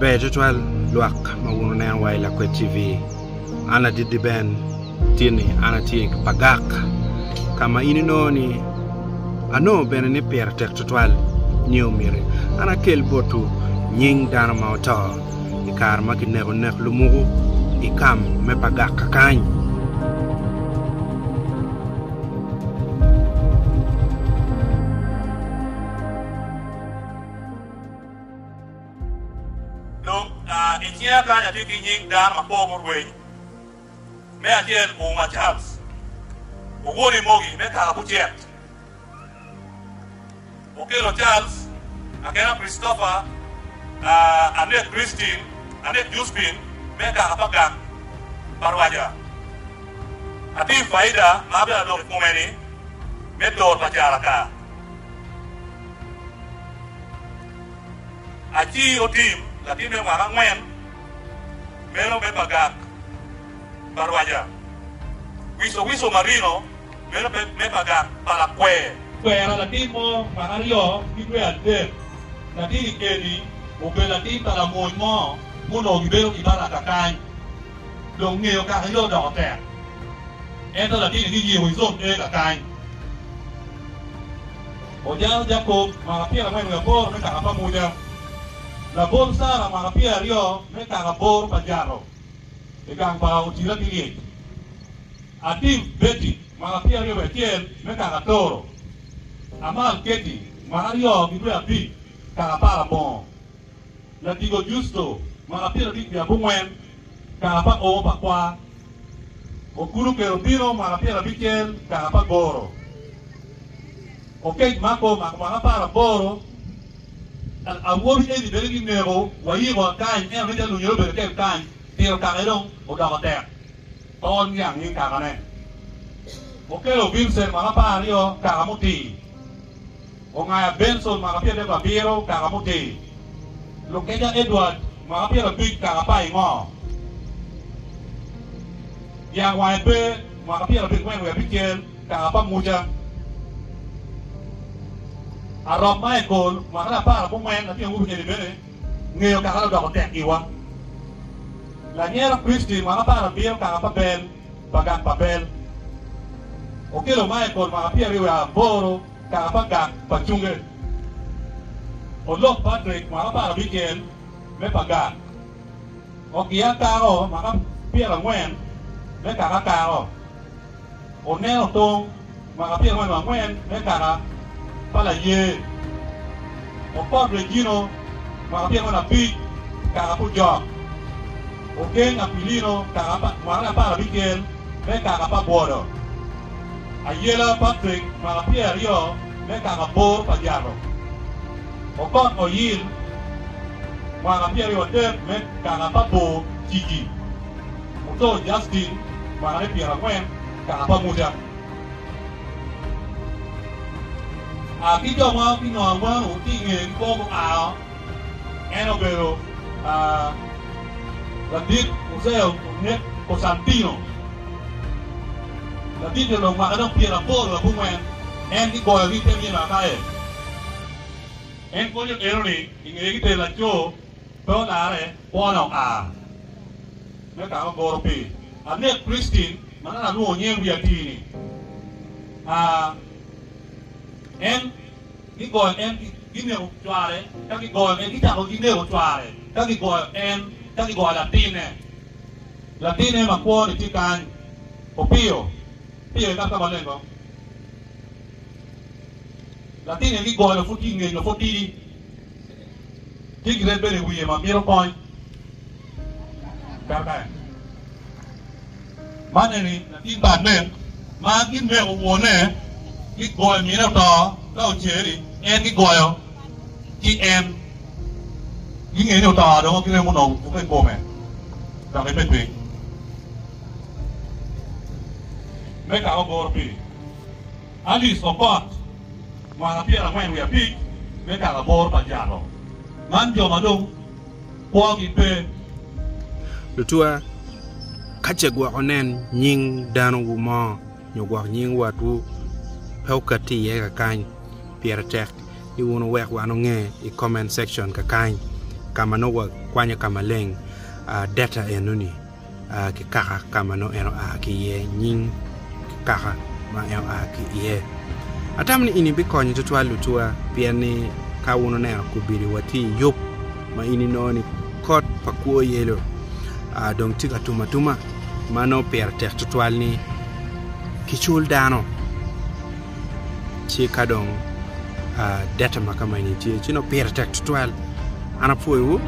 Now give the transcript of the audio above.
Bejetwal luak mawunan wai la kwe TV. Ana didi ben tini ana tiek pagak. Kama ini no ni ano ben ni per tektwal new mire. Ana kel botu nying dana mauta. Ikar makinego nek lumugu ikam me pagak kakany. India kan jadi kinying dan mapo murway. Me ajen Uma Charles. Ugoni mogi me ka bujet. Okelo Charles, akena Christopher, Anet Christine, Anet Juspin, me ka pagang barwaja. Ati faida mabla do kumeni me dor bajara ka. Aji otim lati me warang men mero me pagak barwaja wiso marino mero me pagak palakwe era lati mo makario kitwe ade lati ikeli obe lati tala mo muno gibero ibara kakany dong ngeo ka hilo do te ento lati ni gi wiso e kakany ojao Jacob makapia mwen ngapor me kakapa muja la bolsa la marapia rio me carabor pajaro e gang pa utila kili atim beti marapia rio betiel me caratoro amal keti mario bidu abi carapara bon la digo justo marapia rio bia bumwen carapa o pakwa okuru kerobiro marapia bikel carapa goro okay mako marapara boro Awobi edi beregi nero waigo kan e meta lu yo bereke kan tiro karedong o da hotel ton yang yin kakane okelo Vincent marapa rio kakamuti o ngaya Benson marapia de babiro kakamuti Lokeja Edward marapia big kakapa ingo yang waibe marapia big wen we bikel kakapa muja Arab Michael, makanya para pemain nanti yang ubah jadi bene, ngeo kakak udah kontak iwa. Lanyera Christy, makanya para biar kakak bel, bagang papel. Oke lo Michael, makanya biar iwa boro, kakak bagang pacungge. Olok Patrick, makanya para bikin, me bagang. Oke ya karo, makanya biar ngwen, me kakak karo. Onel tong, makanya biar ngwen, me kakak pala ye o pobre gino makapia mwana big kakapu job o gen apilino kakapa mwana para bikel me kakapa bodo ayela Patrick makapia rio me kakapor pajaro o kon o yil makapia rio dem me kakapa bo jiji o to Justin makapia ngwen kakapa muda Aquí yo más que no más útil en poco a eno pero la dit museo net Cosantino la dit de los maganos piedra por la buen en que coge viste bien la calle en coño errori en el que la yo pero nada bueno me cago gorpi a net Christine mana la no nyen biatini en cái gọi em cái nhiều trò đấy các cái gọi em cái chả có cái nhiều trò đấy các cái gọi em các cái gọi Latin này mà qua để chơi can có pio các bạn lên không Latin này cái gọi là phút nghề là phút đi cái gì bên này vì mà miêu point các bạn mà này Latin bản này mà cái nghề của vốn này cái gọi như nào đó các chế đi em cái gọi cái em cái nghề nào đó đó cái nghề một đầu cũng phải cô mẹ là cái bên tùy mấy cả ông bố bị Alice support mà là phía là quen người bị mấy cả là bố bà già rồi ngắn cho mà đúng qua cái bê Lutua kache gwa onen nying dano wuma nyogwa nying watu Haukati ye kakany Pierre Tech you wanna work one on a comment section kakany kama no wa kwanya kama leng data enuni ki kaka kama no eno ki ye nying kaka ma eno ki ye atamni ini bi konyi tutwa lutua piani ka wono ne akubiri wati yop ma ini no ni kot pakuo yelo dong tika tuma mano per tek tutwal ni kichul dano chi kadong data makama ni chi no per tek tutwal ana puyu